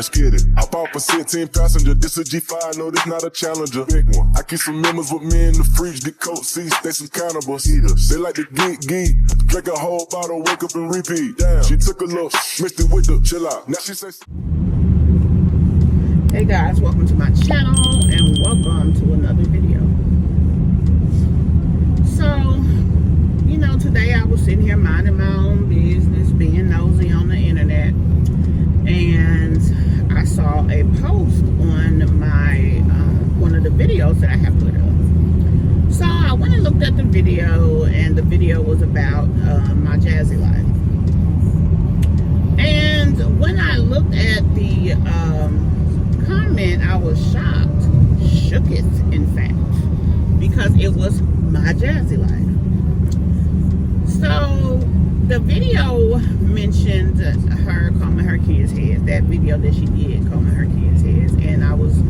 let's get it. I bought for 16 passenger, this a G5, no, this not a Challenger. Big one. I keep some members with me in the fridge, the coat seats, they some cannibals. Eaters. They like to geek, drink a whole bottle, wake up and repeat. Damn, she took a look, mixed it with the chill out. Now she says, hey guys, welcome to my channel and welcome to another video. So, you know, today I was sitting here minding my own business, being nosy on the internet, and I saw a post on my one of the videos that I have put up. So I went and looked at the video, and the video was about My Jazzy Life. And when I looked at the comment, I was shocked, shooketh in fact, because it was My Jazzy Life. So the video mentioned her combing her kids' heads, that video that she did combing her kids' heads, and I was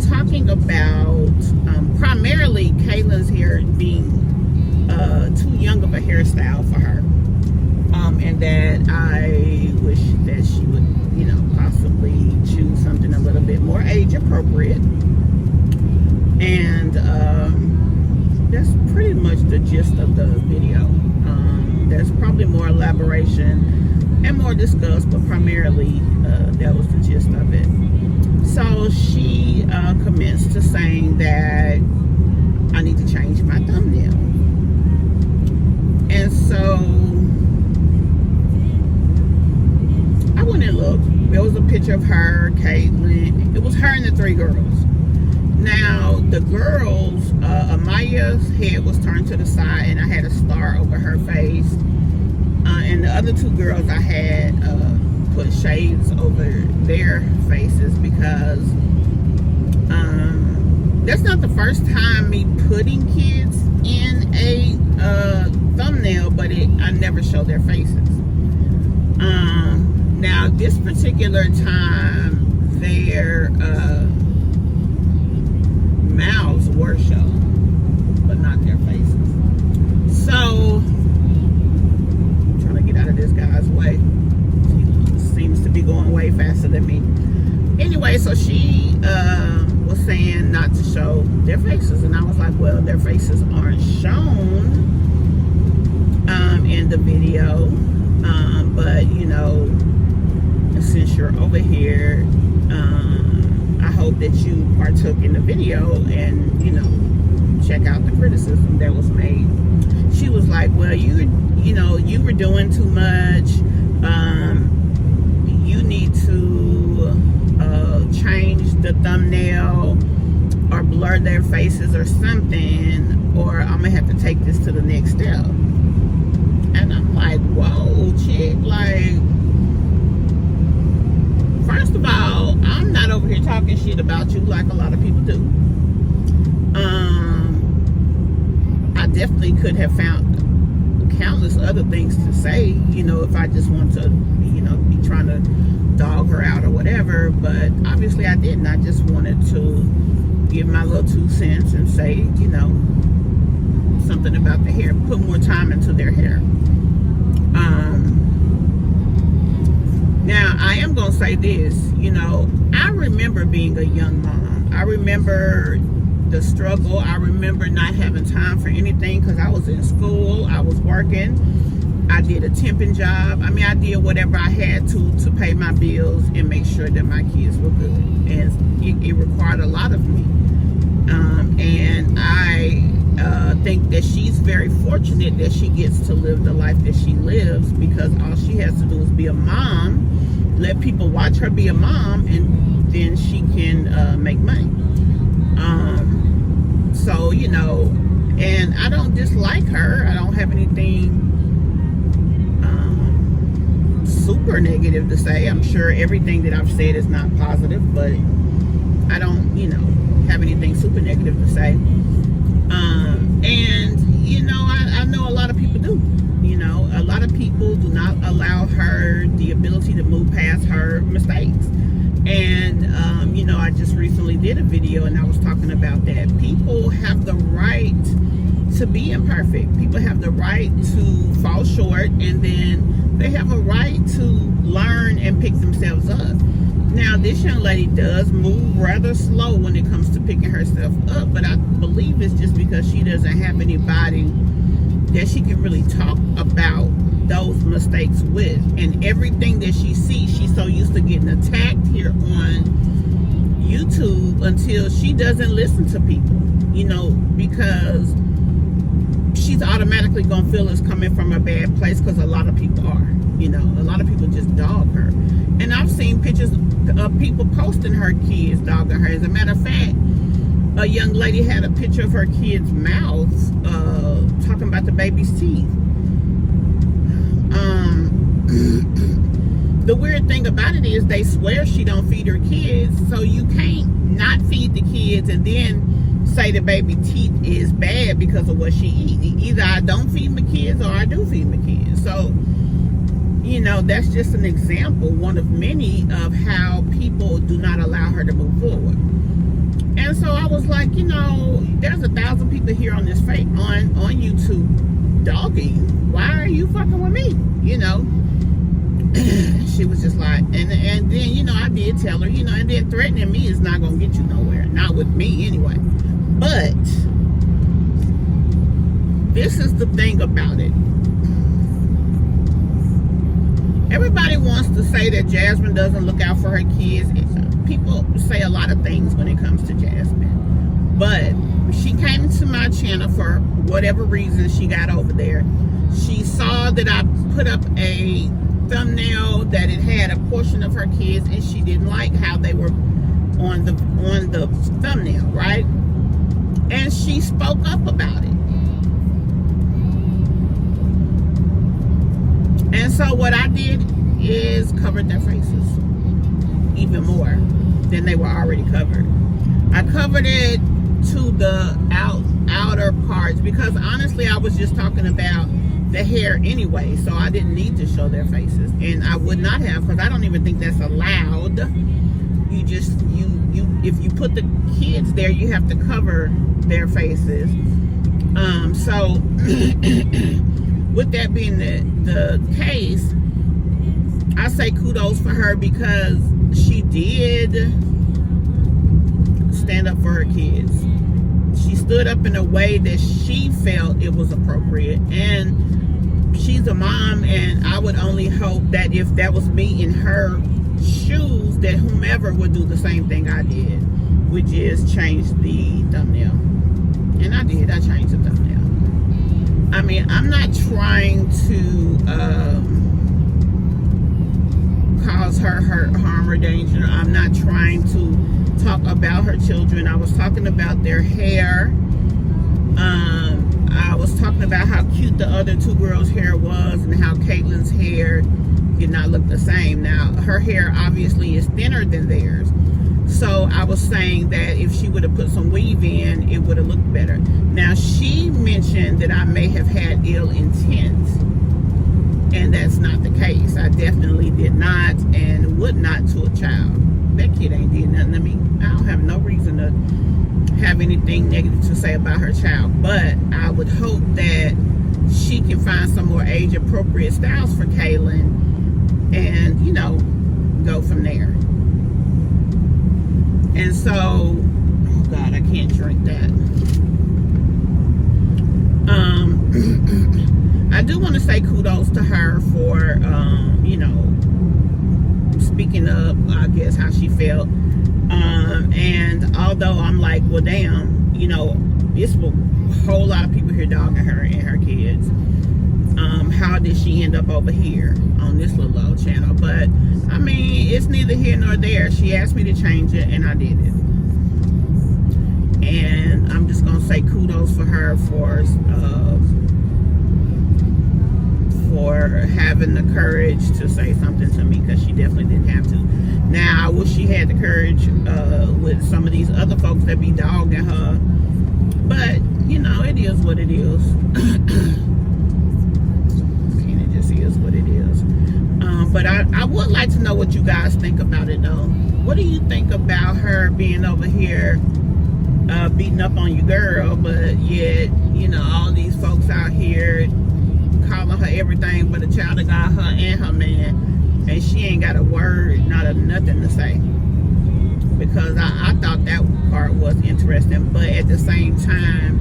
talking about primarily Kayla's hair being too young of a hairstyle for her, and that I wish that she would, you know, possibly choose something a little bit more age appropriate. And that's pretty much the gist of the video. There's probably more elaboration and more discussed, but primarily that was the gist of it. So she commenced to saying that I need to change my thumbnail. And so I went and looked. There was a picture of her, Caitlin. It was her and the three girls. Now, the girls, Amaya's head was turned to the side and I had a star over her face. And the other two girls, I had put shades over their faces because that's not the first time me putting kids in a thumbnail, but I never show their faces. Now, this particular time, their mouths were shown, but not their faces. So, I'm trying to get out of this guy's way. He seems to be going way faster than me. Anyway, so she was saying not to show their faces, and I was like, well, their faces aren't shown in the video, but you know, since you're over here, I hope that you partook in the video and, you know, check out the criticism that was made. She was like, well, you know, you were doing too much. You need to change the thumbnail or blur their faces or something, or I'm gonna have to take this to the next step. And I'm like, whoa, chick, like, first of all, I'm not over here talking shit about you like a lot of people do. I definitely could have found countless other things to say, you know, if I just want to, you know, be trying to dog her out or whatever, but obviously I didn't. I just wanted to give my little 2 cents and say, you know, something about the hair, put more time into their hair. Now, I am going to say this, you know, I remember being a young mom. I remember the struggle. I remember not having time for anything because I was in school. I was working. I did a temping job. I mean, I did whatever I had to pay my bills and make sure that my kids were good. And it required a lot of me. And I think that she's very fortunate that she gets to live the life that she lives, because all she has to do is be a mom, let people watch her be a mom, and then she can make money. So, you know, and I don't dislike her. I don't have anything super negative to say. I'm sure everything that I've said is not positive, but I don't, you know, have anything super negative to say. And, you know, I know a lot of people do. You know, a lot of people do not allow her the ability to move past her mistakes. And, you know, I just recently did a video and I was talking about that. People have the right to be imperfect. People have the right to fall short, and then they have a right to learn and pick themselves up. Now, this young lady does move rather slow when it comes to picking herself up, but I believe it's just because she doesn't have anybody that she can really talk about those mistakes with. And everything that she sees, she's so used to getting attacked here on YouTube until she doesn't listen to people, because she's automatically gonna feel it's coming from a bad place, because a lot of people are. A lot of people just dog her. And I've seen pictures of people posting her kids dogging her. As a matter of fact, a young lady had a picture of her kid's mouth talking about the baby's teeth. The weird thing about it is they swear she don't feed her kids, so you can't not feed the kids and then say the baby teeth is bad because of what she eats. Either I don't feed my kids or I do feed my kids. So that's just an example, one of many, of how people do not allow her to move forward. And so I was like, there's 1,000 people here on this on YouTube dogging you. Why are you fucking with me? She was just like, and then I did tell her, and then threatening me is not gonna get you nowhere, not with me anyway. But this is the thing about it. Everybody wants to say that Jasmine doesn't look out for her kids. People say a lot of things when it comes to Jasmine. But she came to my channel for whatever reason she got over there. She saw that I put up a thumbnail that it had a portion of her kids, and she didn't like how they were on the thumbnail, right? And she spoke up about it. And so what I did is covered their faces even more than they were already covered. I covered it to the outer parts because honestly I was just talking about the hair anyway, so I didn't need to show their faces, and I would not have, because I don't even think that's allowed. If you put the kids there, you have to cover their faces. So with that being the case, I say kudos for her because she did stand up for her kids. She stood up in a way that she felt it was appropriate, and she's a mom, and I would only hope that if that was me in her shoes, that whomever would do the same thing I did, which is change the thumbnail. And I did. I changed the thumbnail. I mean, I'm not trying to cause her hurt, harm, or danger. I'm not trying to talk about her children. I was talking about their hair. I was talking about how cute the other two girls' hair was and how Caitlin's hair did not look the same. Now, her hair obviously is thinner than theirs. So I was saying that if she would have put some weave in, it would have looked better. Now, she mentioned that I may have had ill intent, and that's not the case. I definitely did not and would not to a child. That kid ain't did nothing to me. I don't have no reason to have anything negative to say about her child, but I would hope that she can find some more age-appropriate styles for Kaylin and, go from there. And so, oh God, I can't drink that. I do want to say kudos to her for, speaking up, I guess, how she felt. And although I'm like, well, damn, it's a whole lot of people here dogging her and her kids. How did she end up over here on this little old channel? But I mean, it's neither here nor there. She asked me to change it, and I did it. And I'm just gonna say kudos for her for having the courage to say something to me, because she definitely didn't have to. Now, I wish she had the courage with some of these other folks that be dogging her, but it is what it is. Is what it is. But I would like to know what you guys think about it, though. What do you think about her being over here beating up on your girl, but yet all these folks out here calling her everything but a child of God, her and her man? and she ain't got a word, not a nothing to say. Because I thought that part was interesting, but at the same time,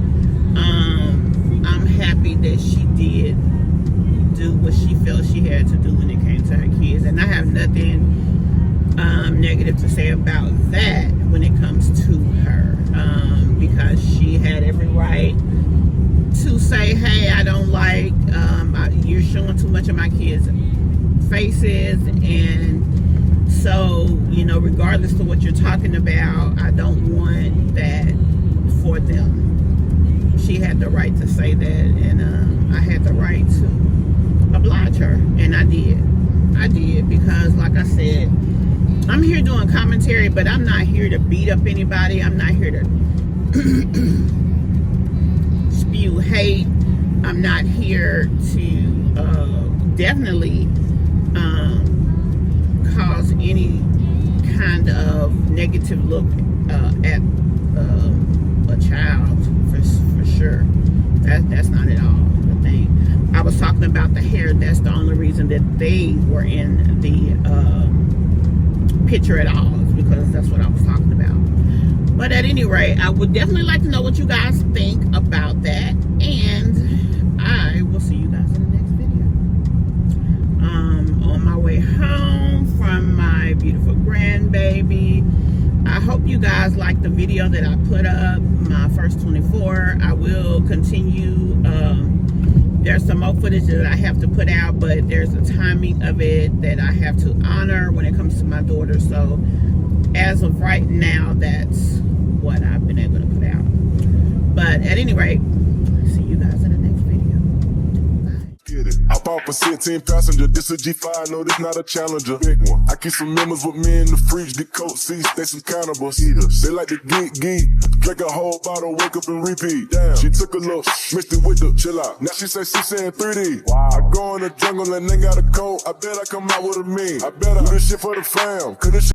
I'm happy that she did do what she felt she had to do when it came to her kids, and I have nothing negative to say about that when it comes to her, because she had every right to say, hey, I don't like you're showing too much of my kids' faces, and so, you know, regardless of what you're talking about, I don't want that for them. She had the right to say that, and I had the right to oblige her, and I did, because like I said, I'm here doing commentary, but I'm not here to beat up anybody. I'm not here to spew hate. I'm not here to definitely cause any kind of negative look at a child, for sure. That's not at all the thing. I was talking about the hair. That's the only reason that they were in the picture at all, because that's what I was talking about. But at any rate, I would definitely like to know what you guys think about that, and I will see you guys in the next video. On my way home from my beautiful grandbaby. I hope you guys like the video that I put up, my first 24. I will continue. There's some more footage that I have to put out, but there's a timing of it that I have to honor when it comes to my daughter. So as of right now, that's what I've been able to put out. But at any rate, see you guys in the next video. Bye. Get it. Hop off a 16 passenger. This a G5, no, this not a Challenger. Big one. I keep some members with me in the fridge. The coat seats, they some cannibals. Eaters. They like to geek. Drink a whole bottle, wake up and repeat. Damn. She took a look, mixed it with the chill out. Now she say she saying 3D. Wow. I go in the jungle and they got a coat. I bet I come out with a mean. I bet I do this shit for the fam. Cause this shit